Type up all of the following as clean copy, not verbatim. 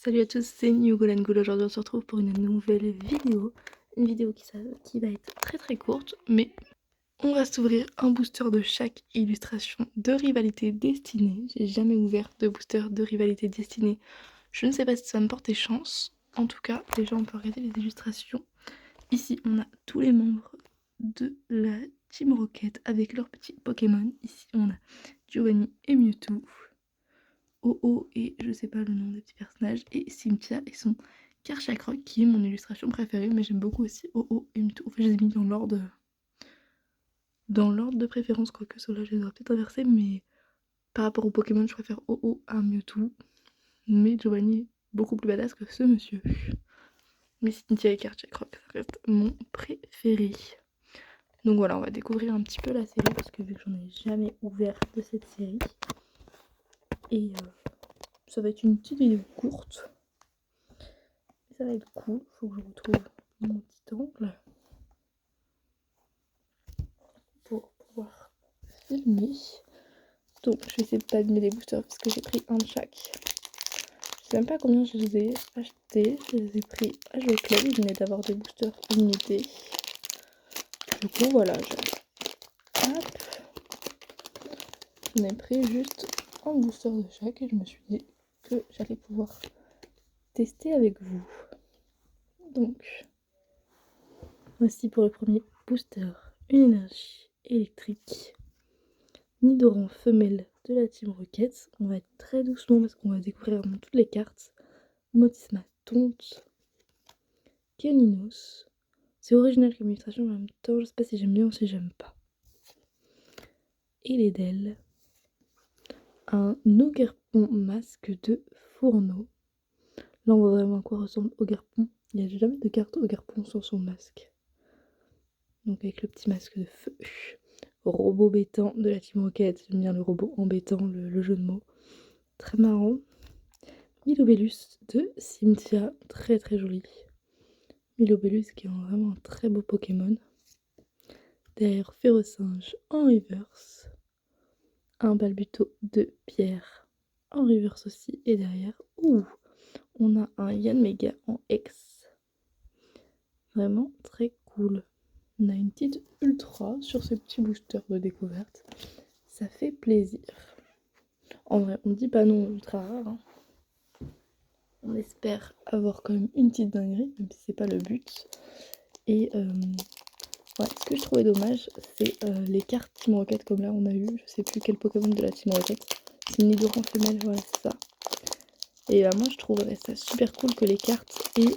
Salut à tous, c'est New Golan Ghoul. Aujourd'hui on se retrouve pour une nouvelle vidéo. Une vidéo qui va être très courte, mais on va s'ouvrir un booster de chaque illustration de Rivalité Destinée. J'ai jamais ouvert de booster de Rivalité Destinée. Je ne sais pas si ça va me porter chance. En tout cas, déjà on peut regarder les illustrations. Ici on a tous les membres de la Team Rocket avec leurs petits Pokémon. Ici on a Giovanni et Mewtwo. Oh et je sais pas le nom des petits personnages, et Cynthia et son Karchakroc qui est mon illustration préférée, mais j'aime beaucoup aussi Oh et Mewtwo. Enfin, je les ai mis dans l'ordre de préférence, quoique ceux-là je les aurais peut-être inversés, mais par rapport au Pokémon, je préfère Oh à Mewtwo. Mais Giovanni est beaucoup plus badass que ce monsieur. Mais Cynthia et Karchakroc, ça reste mon préféré. Donc voilà, on va découvrir un petit peu la série, parce que vu que j'en ai jamais ouvert de cette série, et ça va être une petite vidéo courte. Ça va être cool, faut que je retrouve mon petit angle pour pouvoir filmer. Donc je vais essayer de pas abîmer les boosters parce que j'ai pris un de chaque. Je sais même pas combien je les ai achetés, je les ai pris à Jouer Club, ils venaient d'avoir des boosters limités. Du coup voilà, j'en ai pris juste un booster de chaque et je me suis dit que j'allais pouvoir tester avec vous. Donc voici pour le premier booster, une énergie électrique. Nidoran femelle de la Team Rocket. On va être très doucement parce qu'on va découvrir vraiment toutes les cartes. Motisma Tonte. Caninos. C'est original comme illustration, mais en même temps, je sais pas si j'aime bien ou si j'aime pas. Et les Del. Un Ogerpon masque de fourneau. Là, on voit vraiment à quoi ressemble Ogerpon. Il n'y a jamais de carte Ogerpon sur son masque. Donc avec le petit masque de feu. Robot bétant de la Team Rocket. J'aime bien le robot embêtant, le jeu de mots. Très marrant. Milobellus de Cynthia, très joli. Milobellus qui est vraiment un très beau Pokémon. Derrière Férocinge en reverse. Un Balbuto de pierre en reverse aussi. Et derrière, on a un Yanmega en X. Vraiment très cool. On a une petite ultra sur ce petit booster de découverte. Ça fait plaisir. En vrai, on dit pas non ultra rare. Hein. On espère avoir quand même une petite dinguerie, même si c'est pas le but. Et ouais, ce que je trouvais dommage, c'est les cartes Team Rocket comme là on a eu. Je sais plus quel Pokémon de la Team Rocket. C'est une Nidoran femelle, voilà c'est ça. Et moi je trouverais ça super cool que les cartes aient...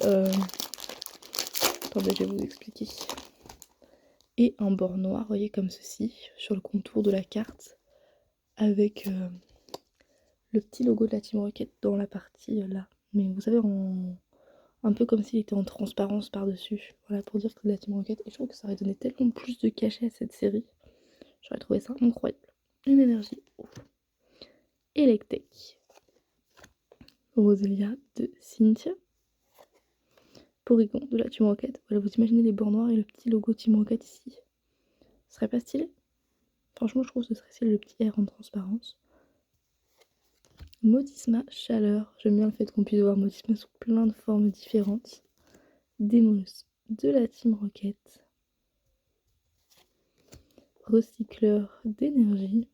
Attendez, je vais vous expliquer. Et un bord noir, vous voyez, comme ceci, sur le contour de la carte. Avec le petit logo de la Team Rocket dans la partie là. Mais vous savez, un peu comme s'il était en transparence par-dessus. Voilà, pour dire que de la Team Rocket. Et je trouve que ça aurait donné tellement plus de cachet à cette série. J'aurais trouvé ça incroyable. Une énergie Electek. Roselia de Cynthia. Porygon de la Team Rocket. Voilà, vous imaginez les bords noirs et le petit logo Team Rocket ici. Ce serait pas stylé? Franchement, je trouve que ce serait stylé le petit R en transparence. Motisma Chaleur. J'aime bien le fait qu'on puisse voir Motisma sous plein de formes différentes. Demos de la Team Rocket. Recycleur d'énergie.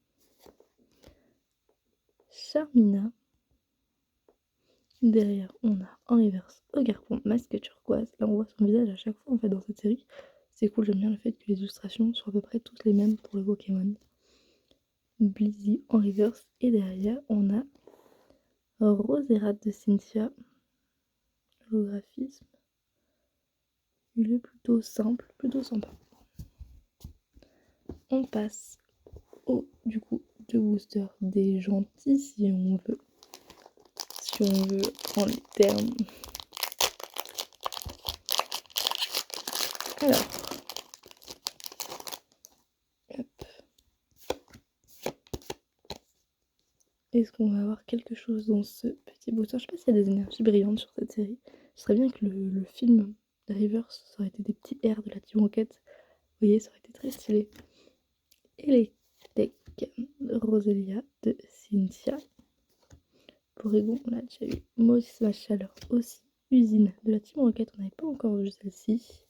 Charmina. Derrière, on a en reverse Ogerpon masque turquoise. Là, on voit son visage à chaque fois en fait dans cette série. C'est cool, j'aime bien le fait que les illustrations soient à peu près toutes les mêmes pour le Pokémon. Blizzy en reverse. Et derrière, on a Roserat de Cynthia. Le graphisme, il est plutôt simple, plutôt sympa. On passe au du coup deux boosters des gentils si on veut. Si on veut prendre les termes. Alors, hop. Est-ce qu'on va avoir quelque chose dans ce petit booster? Je sais pas s'il y a des énergies brillantes sur cette série. Ce serait bien que le film de Reverse, ça aurait été des petits airs de la Team Rocket. Vous voyez, ça aurait été très stylé. Et les decks Roselia de Cynthia. Porygon, on l'a déjà eu. Moi aussi, ma chaleur aussi. Usine de la Team Rocket, on n'avait pas encore vu celle-ci.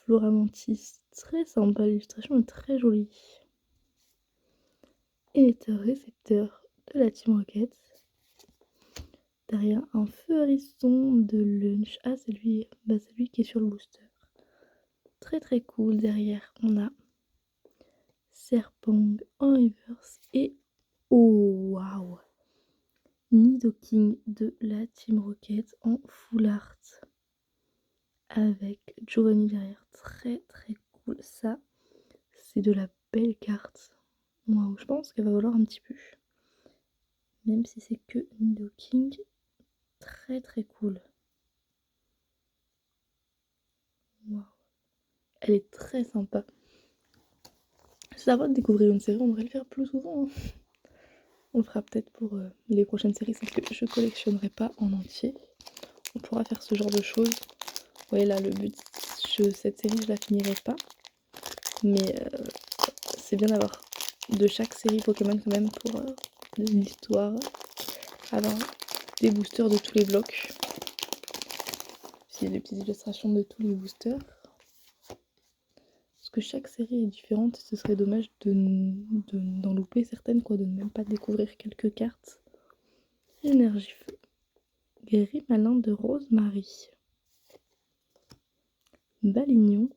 Floramantis, très sympa, l'illustration est très jolie. Émetteur récepteur de la Team Rocket. Derrière un feu hérisson de lunch. Ah, c'est lui qui est sur le booster. Très très cool. Derrière, on a Serpong en reverse et oh waouh, Nidoking de la Team Rocket en full art avec Giovanni derrière. Très très cool. Ça, c'est de la belle carte. Waouh, je pense qu'elle va valoir un petit peu. Même si c'est que Nidoking. Très très cool. Waouh. Elle est très sympa. C'est sympa de découvrir une série, on devrait le faire plus souvent. Hein. On le fera peut-être pour les prochaines séries, c'est que je collectionnerai pas en entier. On pourra faire ce genre de choses. Vous voyez là, le but, cette série, je la finirai pas. Mais c'est bien d'avoir de chaque série Pokémon quand même pour l'histoire. Avoir des boosters de tous les blocs. Puis des petites illustrations de tous les boosters. Parce que chaque série est différente, ce serait dommage d'en louper certaines, quoi, de ne même pas découvrir quelques cartes. Énergie feu. Guéri malin de Rosemary. Balignon.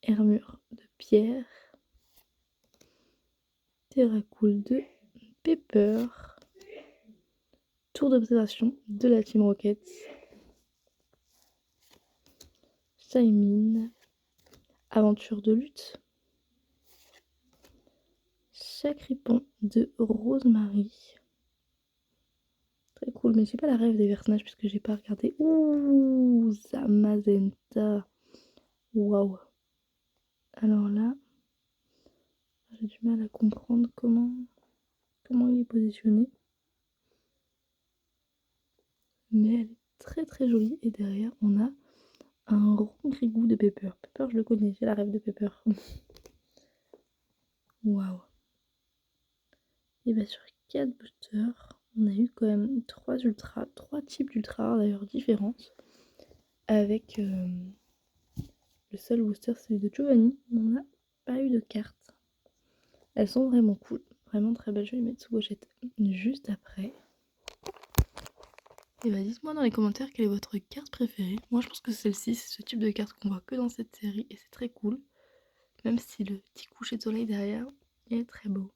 Hermure de Pierre. Terracool de Pepper. Tour d'observation de la Team Rocket. Shaymin. Aventure de lutte. Chacripon de Rosemary. Très cool, mais j'ai pas la rêve des personnages puisque j'ai pas regardé. Ouh, Zamazenta. Waouh. Alors là, j'ai du mal à comprendre comment il est positionné. Mais elle est très très jolie. Et derrière, on a un rongrigou de Pepper. Pepper, je le connais, j'ai la rêve de Pepper. Waouh. Et bien sur 4 boosters, on a eu quand même 3 types d'ultra d'ailleurs différentes. Avec le seul booster, celui de Giovanni, on n'a pas eu de cartes. Elles sont vraiment cool, vraiment très belles. Je vais les mettre sous pochette juste après. Et bah dites-moi dans les commentaires quelle est votre carte préférée. Moi je pense que celle-ci, c'est ce type de carte qu'on voit que dans cette série et c'est très cool. Même si le petit coucher de soleil derrière est très beau.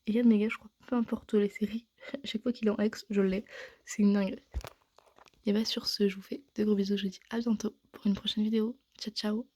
Et Yann Mega, je crois, peu importe les séries, chaque fois qu'il est en ex, je l'ai. C'est une dinguerie. Et bah sur ce, je vous fais de gros bisous, je vous dis à bientôt pour une prochaine vidéo. Ciao ciao.